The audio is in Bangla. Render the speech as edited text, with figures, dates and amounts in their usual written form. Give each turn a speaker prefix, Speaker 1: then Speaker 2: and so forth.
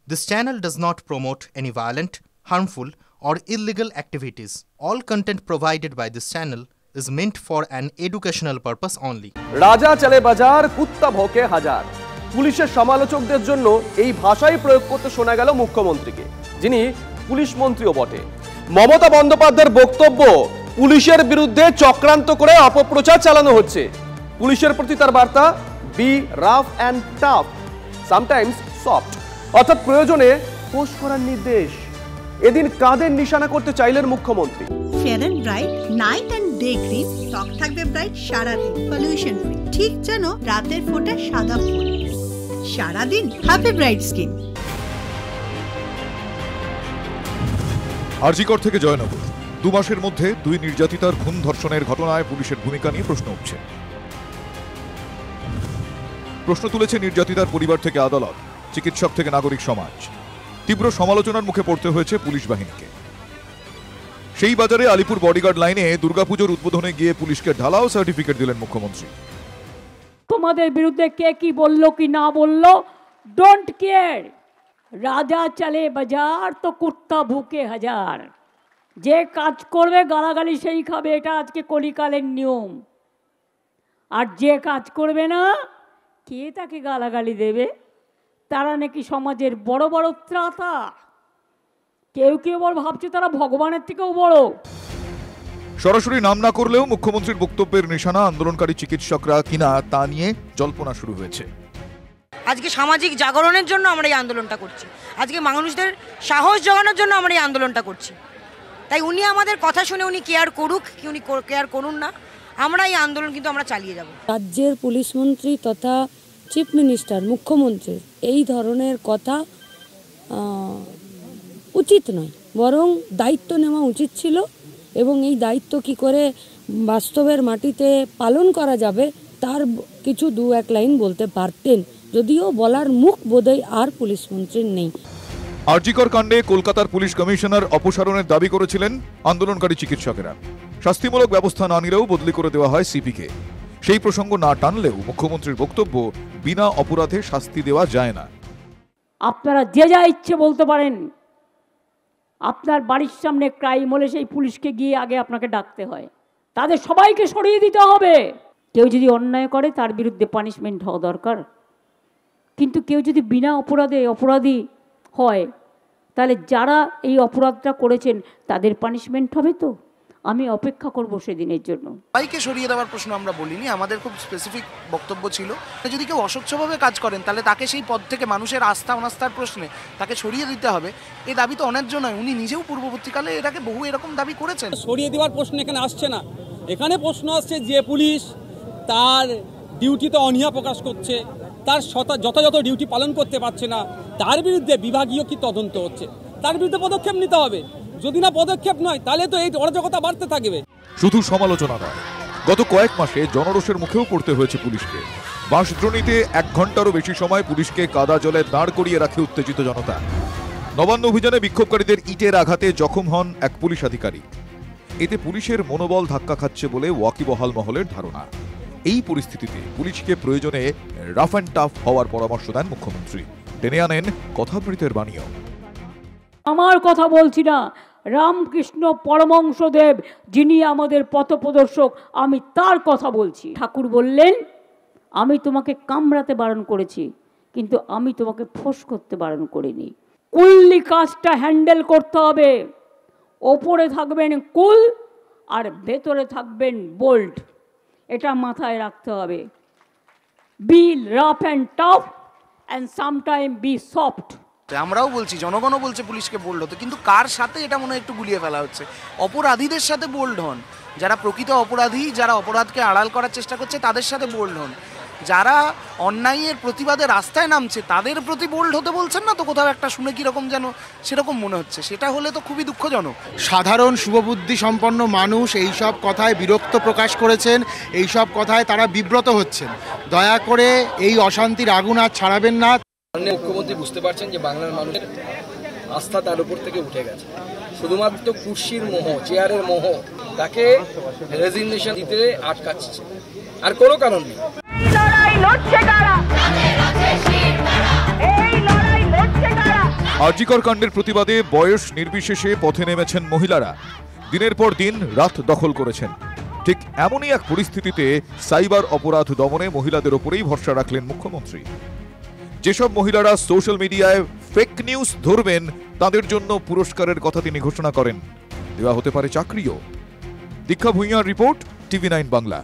Speaker 1: This channel does not promote any violent, harmful, or illegal activities. All content provided by this channel is meant for an educational purpose only.
Speaker 2: রাজা চলে বাজার, কুত্তা ভোকে হাজার। পুলিশের সমালোচকদের জন্য এই ভাষাই প্রয়োগ করতে শোনা গেল মুখ্যমন্ত্রীকে, যিনি পুলিশ মন্ত্রীও বটে। মমতা বন্দ্যোপাধ্যায়ের বক্তব্য, পুলিশের বিরুদ্ধে চক্রান্ত করে অপপ্রচার চালানো হচ্ছে। পুলিশের প্রতি তার বার্তা, be rough and tough, sometimes soft, অর্থাৎ প্রয়োজনে ফোর্স করার নির্দেশ। এদিন কাদের নিশানা করতে চাইলেন মুখ্যমন্ত্রী?
Speaker 3: Fair and bright night and day cream, ত্বক থাকবে ব্রাইট সারাদিন, পলিউশন ফ্রি, ঠিক যেন রাতের ফোঁটা সাদা ফুল। সারাদিন হ্যাপি ব্রাইট স্কিন।
Speaker 4: আরজিকর থেকে জয়নগর, 2 মাসের মধ্যে 2 নির্যাতিতার খুন ধর্ষণের ঘটনায় পুলিশের ভূমিকা নিয়ে প্রশ্ন উঠছে। প্রশ্ন তুলেছে নির্যাতিতার পরিবার থেকে আদালত, চিকিৎসক থেকে নাগরিক সমাজ। তীব্র সমালোচনার মুখে পড়তে হয়েছে পুলিশ বাহিনীকে। সেই বাজারে আলিপুর বডিগার্ড লাইনে দুর্গাপুজোর উদ্বোধনে গিয়ে পুলিশকে ঢালাও সার্টিফিকেট দিলেন মুখ্যমন্ত্রী।
Speaker 5: তোমাদের বিরুদ্ধে কে কি বললো কি না বললো, ডোন্ট কেয়ার। রাজা চলে বাজার তো কুত্তা ভুকে হাজার। যে কাজ করবে গালাগালি সেই খাবে, এটা আজকে কলিকালের নিয়ম। আর যে কাজ করবে না, কে তাকে গালাগালি দেবে? তারা নাকি সমাজের বড় বড় ত্রাতা। কেউ কেউ ভাবছে তারা ভগবানের থেকেও বড়।
Speaker 4: সরাসরি নাম না করলেও মুখ্যমন্ত্রীর বক্তব্যের নিশানা আন্দোলনকারী চিকিৎসকরা কিনা তা নিয়ে জল্পনা শুরু হয়েছে।
Speaker 6: আজকে সামাজিক জাগরণের জন্য আমরা এই আন্দোলনটা করছি, আজকে মানুষদের সাহস জোগানোর জন্য আমরা এই আন্দোলনটা করছি। তাই উনি আমাদের কথা শুনে উনি কেয়ার করুক কি উনি কেয়ার করুন না, আমরা এই আন্দোলন কিন্তু আমরা চালিয়ে যাব।
Speaker 7: রাজ্যের পুলিশ মন্ত্রী তথা চিফ মিনিস্টার, মুখ্যমন্ত্রীর এই ধরনের কথা উচিত নয়, বরং দায়িত্ব নেওয়া উচিত ছিল। এবং এই দায়িত্ব কি করে বাস্তবের মাটিতে পালন করা যাবে তার কিছু 2-1 লাইন বলতে পারতেন, যদিও বলার মুখ বোধহয় আর পুলিশ মন্ত্রীর নেই।
Speaker 4: আরজিকর কাণ্ডে কলকাতার পুলিশ কমিশনার অপসারণের দাবি করেছিলেন আন্দোলনকারী চিকিৎসকেরা। শাস্তিমূলক ব্যবস্থা না নিলেও বদলি করে দেওয়া হয় সিপিকে। সেই প্রসঙ্গ না টানলেও মুখ্যমন্ত্রীর বক্তব্য, বিনা অপরাধে শাস্তি দেওয়া যায় না।
Speaker 5: আপনারা যে যা ইচ্ছে বলতে পারেন। আপনার বাড়ির সামনে ক্রাইম হলে সেই পুলিশকে গিয়ে আগে আপনাকে ডাকতে হয়, তাদের সবাইকে সরিয়ে দিতে হবে। কেউ যদি অন্যায় করে তার বিরুদ্ধে পানিশমেন্ট হওয়া দরকার, কিন্তু কেউ যদি বিনা অপরাধে অপরাধী হয় তাহলে যারা এই অপরাধটা করেছেন তাদের পানিশমেন্ট হবে। তো আমি অপেক্ষা করব সেদিনের জন্য।
Speaker 8: সবাইকে সরিয়ে দেওয়ার প্রশ্ন আমরা বলিনি, আমাদের খুব স্পেসিফিক বক্তব্য ছিল যদি কেউ অস্বচ্ছভাবে কাজ করেন তাহলে তাকে সেই পদ থেকে মানুষের আস্থা অনাস্থার প্রশ্নে তাকে সরিয়ে দিতে হবে। এই দাবি তো অন্যায্য নয়, উনি নিজেও পূর্ববর্তীকালে এটাকে বহু এরকম দাবি করেছেন।
Speaker 9: সরিয়ে দেওয়ার প্রশ্ন এখানে আসছে না, এখানে প্রশ্ন আসছে যে পুলিশ তার ডিউটিতে অনীহা প্রকাশ করছে, তার যথাযথ ডিউটি পালন করতে পারছে না, তার বিরুদ্ধে বিভাগীয় কি তদন্ত হচ্ছে, তার বিরুদ্ধে পদক্ষেপ নিতে হবে। যদি না পদক্ষেপ নয় তাহলে তো এই অরাজকতা বাড়তে থাকবে।
Speaker 4: শুধু সমালোচনা নয়, গত কয়েক মাসে জনরোষের মুখেও পড়তে হয়েছে পুলিশকে। বাঁশদ্রোণীতে 1 ঘন্টারও বেশি সময় পুলিশকে কাদা জলে দাঁড় করিয়ে রাখে উত্তেজিত জনতা। নবান্ন অভিযানে বিক্ষোভকারীদের ইটের আঘাতে জখম হন এক পুলিশ আধিকারিক। এতে পুলিশের মনোবল ধাক্কা খাচ্ছে বলে ওয়াকিবহাল মহলের ধারণা। এই পরিস্থিতিতে পুলিশকে প্রয়োজনে রাফ অ্যান্ড টাফ হওয়ার পরামর্শ দেন মুখ্যমন্ত্রী। টেনে আনেন কথামৃতের বাণীও।
Speaker 5: আমার কথা বলছি না, রামকৃষ্ণ পরমহংসদেব যিনি আমাদের পথপ্রদর্শক, আমি তার কথা বলছি। ঠাকুর বললেন, আমি তোমাকে কামড়াতে বারণ করেছি কিন্তু আমি তোমাকে ফোঁস করতে বারণ করিনি। কুললি কাজটা হ্যান্ডেল করতে হবে। ওপরে থাকবেন কুল আর ভেতরে থাকবেন বোল্ড, এটা মাথায় রাখতে হবে। Be rough and tough and sometime be soft.
Speaker 8: আমরাও বলছি, জনগণও বলছে পুলিশকে বোল্ড হতে, কিন্তু কার সাথে এটা মনে হয় একটু গুলিয়ে ফেলা হচ্ছে। অপরাধীদের সাথে বোল্ড হন, যারা প্রকৃত অপরাধী, যারা অপরাধকে আড়াল করার চেষ্টা করছে তাদের সাথে বোল্ড হন। যারা অন্যায়ের প্রতিবাদে রাস্তায় নামছে তাদের প্রতি বোল্ড হতে বলছেন না তো? কোথাও একটা শুনে কীরকম যেন সেরকম মনে হচ্ছে, সেটা হলে তো খুবই দুঃখজনক।
Speaker 10: সাধারণ শুভবুদ্ধি সম্পন্ন মানুষ এইসব কথায় বিরক্ত প্রকাশ করেছেন, এইসব কথায় তারা বিব্রত হচ্ছেন। দয়া করে এই অশান্তির আগুন আর ছাড়াবেন না।
Speaker 9: মুখ্যমন্ত্রী বুঝতে পারছেন যে বাংলার মানুষের আস্থা তার উপর থেকে উঠে গেছে। শুধুমাত্র কুর্সির মোহ, চেয়ারের মোহ তাকে রেজিগনেশন দিতে আটকাচ্ছে, আর কোনো কারণ নেই। লড়াই লড়ছে কারা? এই লড়াই লড়ছে কারা?
Speaker 4: আরজিকর কাণ্ডের প্রতিবাদে বয়স নির্বিশেষে পথে নেমেছেন মহিলারা। দিনের পর দিন রাত দখল করেছেন। ঠিক এমনই এক পরিস্থিতিতে সাইবার অপরাধ দমনে মহিলাদের ওপরেই ভরসা রাখলেন মুখ্যমন্ত্রী। যেসব মহিলারা সোশ্যাল মিডিয়ায় ফেক নিউজ ধরবেন তাদের জন্য পুরস্কারের কথা তিনি ঘোষণা করেন। দেওয়া হতে পারে চাকরিও। দীক্ষা ভূঁইয়ার রিপোর্ট, TV9 বাংলা।